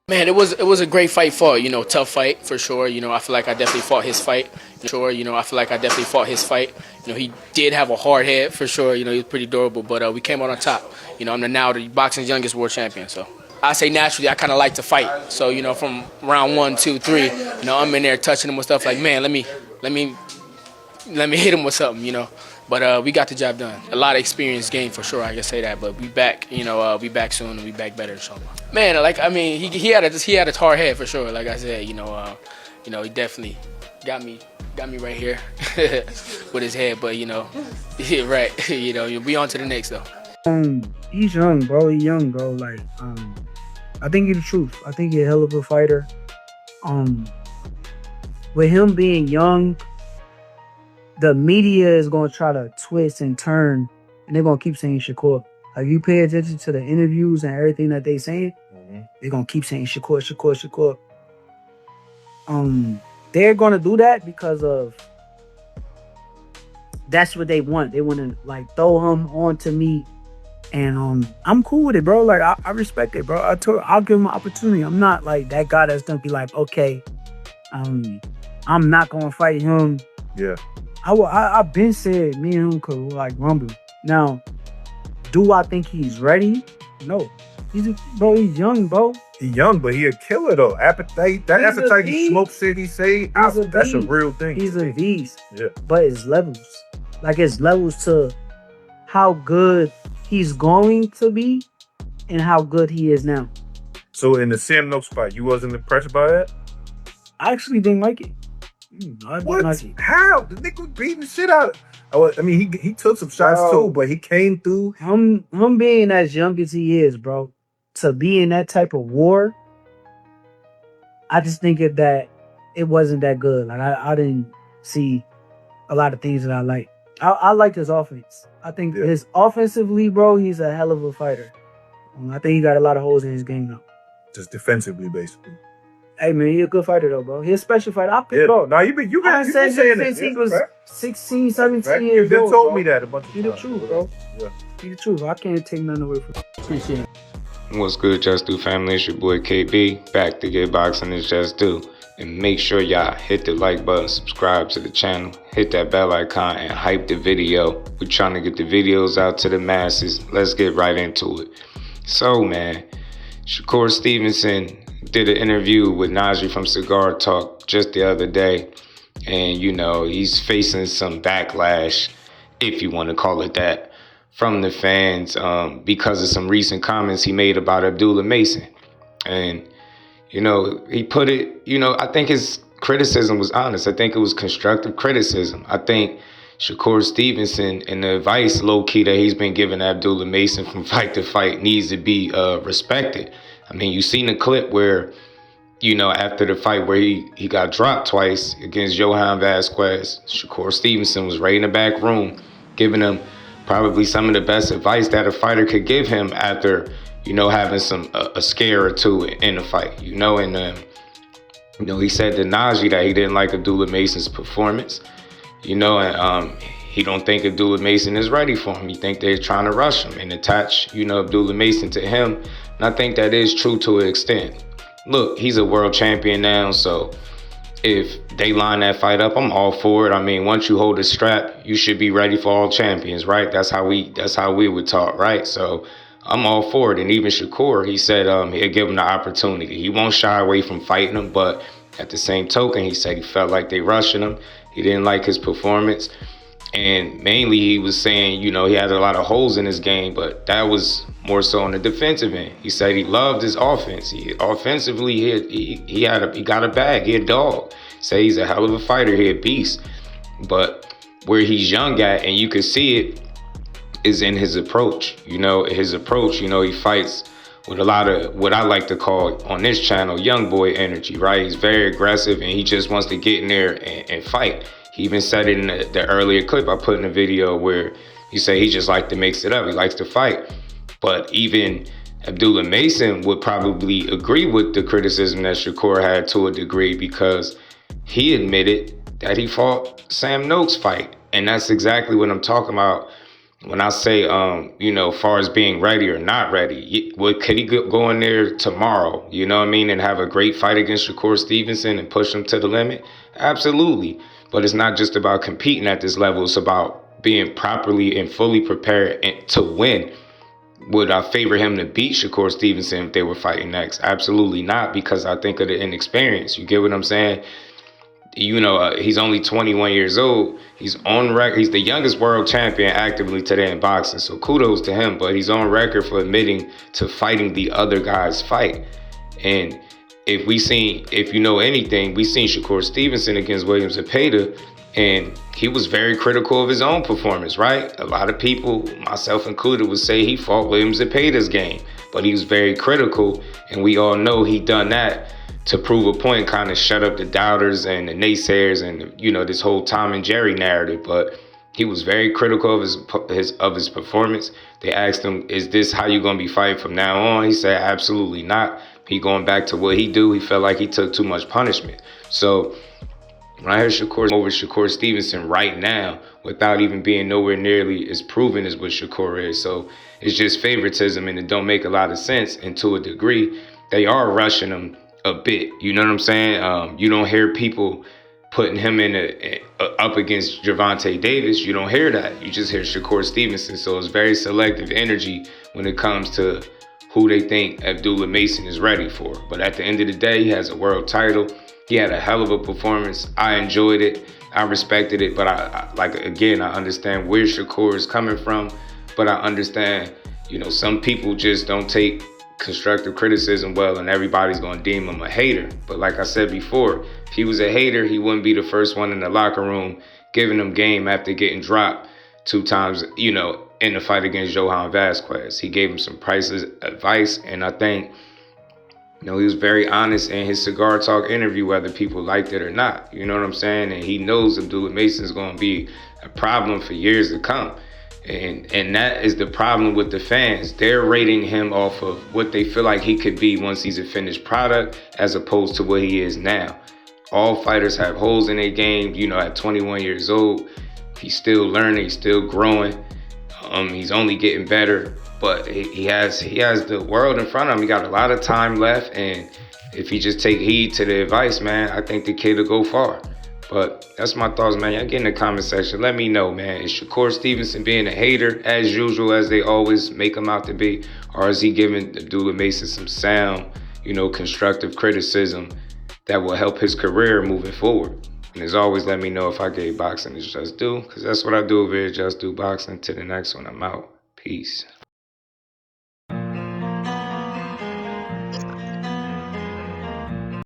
Man, it was a great fight fought. Tough fight for sure. I feel like I definitely fought his fight. Sure, I feel like I definitely fought his fight. He did have a hard head for sure. He was pretty durable, but we came out on top. I'm now the boxing's youngest world champion. So I say naturally, I kind of like to fight. So from round 1, 2, 3, I'm in there touching him with stuff like, man, let me hit him with something. But we got the job done. A lot of experience gained for sure. I can say that. But we back. We back soon and we back better. Inshallah. Man, he had a hard head for sure. Like I said, he definitely got me right here with his head. But yeah, right. You'll be on to the next though. He's young, bro. He's young, bro. Like, I think he's the truth. I think he's a hell of a fighter. With him being young, the media is going to try to twist and turn, and they're going to keep saying Shakur. Like, you pay attention to the interviews and everything that they saying, they're going to keep saying Shakur, Shakur, Shakur. They're going to do that because of that's what they want. They want to, like, throw him onto me, and I'm cool with it, bro. Like, I respect it, bro. I'll give him an opportunity. I'm not, like, that guy that's going to be like, okay, I'm not going to fight him. Yeah. I've been said me and him could like rumble. Now, do I think he's ready? No. He's young, bro. He's young, but he a killer though. Appetite, that appetite he smokes shit he say, that's a real thing. He's a beast. Yeah. But it's levels. Like it's levels to how good he's going to be and how good he is now. So in the Sam Noakes fight, you wasn't impressed by that? I actually didn't like it. What? How? The nigga was beating the shit out of. I mean, he took some shots too, but he came through. Him being as young as he is, bro, to be in that type of war, I just think that it wasn't that good. Like I didn't see a lot of things that I like. I like his offense. I think his offensively, bro, he's a hell of a fighter. I think he got a lot of holes in his game now. Just defensively, basically. Hey man, he a good fighter though, bro. He a special fighter. Bro. Now you been saying since he was 16, 17 years old. You told me that a bunch of times. He the truth, bro. Yeah. He the truth. I can't take nothing away from him. Appreciate it. What's good, Just Do family? It's your boy KB, back to get boxing is Just Do. And make sure y'all hit the like button, subscribe to the channel, hit that bell icon, and hype the video. We're trying to get the videos out to the masses. Let's get right into it. So, man, Shakur Stevenson did an interview with Najee from Cigar Talk just the other day. And, he's facing some backlash, if you want to call it that, from the fans because of some recent comments he made about Abdullah Mason. And, he put it, I think his criticism was honest. I think it was constructive criticism. I think Shakur Stevenson and the advice low-key that he's been giving Abdullah Mason from fight to fight needs to be respected. I mean, you seen the clip where, after the fight where he got dropped twice against Johan Vasquez, Shakur Stevenson was right in the back room giving him probably some of the best advice that a fighter could give him after, having a scare or two in the fight, and, he said to Najee that he didn't like Abdullah Mason's performance, and he don't think Abdullah Mason is ready for him. He think they're trying to rush him and attach, Abdullah Mason to him. And I think that is true to an extent. Look, he's a world champion now, so if they line that fight up, I'm all for it. I mean, once you hold the strap, you should be ready for all champions, right? That's how we would talk, right? So I'm all for it. And even Shakur, he said he'll give him the opportunity. He won't shy away from fighting him, but at the same token, he said he felt like they rushing him. He didn't like his performance. And mainly he was saying, he had a lot of holes in his game, but that was more so on the defensive end. He said he loved his offense. Offensively, he got a bag. He a dog. Say he's a hell of a fighter. He a beast. But where he's young at, and you can see it, is in his approach. His approach, he fights with a lot of what I like to call on this channel, young boy energy, right? He's very aggressive and he just wants to get in there and fight. He even said it in the earlier clip I put in the video where he said he just likes to mix it up. He likes to fight. But even Abdullah Mason would probably agree with the criticism that Shakur had to a degree because he admitted that he fought Sam Noakes' fight. And that's exactly what I'm talking about when I say, far as being ready or not ready, could he go in there tomorrow, you know what I mean, and have a great fight against Shakur Stevenson and push him to the limit? Absolutely. But it's not just about competing at this level. It's about being properly and fully prepared to win. Would I favor him to beat Shakur Stevenson if they were fighting next? Absolutely not, because I think of the inexperience. You get what I'm saying? He's only 21 years old. He's on record. He's the youngest world champion actively today in boxing. So kudos to him. But he's on record for admitting to fighting the other guy's fight. And if you know anything, we seen Shakur Stevenson against William Zepeda, and he was very critical of his own performance, right? A lot of people, myself included, would say he fought William Zepeda's game, but he was very critical, and we all know he done that to prove a point, kind of shut up the doubters and the naysayers and, this whole Tom and Jerry narrative. But he was very critical of his performance. They asked him, is this how you going to be fighting from now on? He said, absolutely not. He going back to what he do. He felt like he took too much punishment. So when I hear Shakur Stevenson right now, without even being nowhere nearly as proven as what Shakur is. So it's just favoritism, and it don't make a lot of sense. And to a degree, they are rushing him a bit. You know what I'm saying? You don't hear people putting him up against Gervonta Davis. You don't hear that. You just hear Shakur Stevenson. So it's very selective energy when it comes to who they think Abdullah Mason is ready for. But at the end of the day, he has a world title. He had a hell of a performance. I enjoyed it. I respected it. But I understand where Shakur is coming from. But I understand, some people just don't take constructive criticism well, and everybody's going to deem him a hater. But like I said before, if he was a hater, he wouldn't be the first one in the locker room giving him game after getting dropped 2 times, in the fight against Johan Vasquez. He gave him some priceless advice, and I think, he was very honest in his Cigar Talk interview, whether people liked it or not. You know what I'm saying? And he knows Abdullah Mason is going to be a problem for years to come. And that is the problem with the fans. They're rating him off of what they feel like he could be once he's a finished product, as opposed to what he is now. All fighters have holes in their game. At 21 years old, he's still learning, he's still growing. He's only getting better, but he has the world in front of him. He got a lot of time left, and if he just take heed to the advice, man, I think the kid will go far. But that's my thoughts, man. Y'all get in the comment section. Let me know, man. Is Shakur Stevenson being a hater, as usual, as they always make him out to be? Or is he giving Abdullah Mason some sound, constructive criticism that will help his career moving forward? And as always, let me know if I gave boxing is Just Do, because that's what I do over here, Just Do Boxing. To the next one, I'm out. Peace.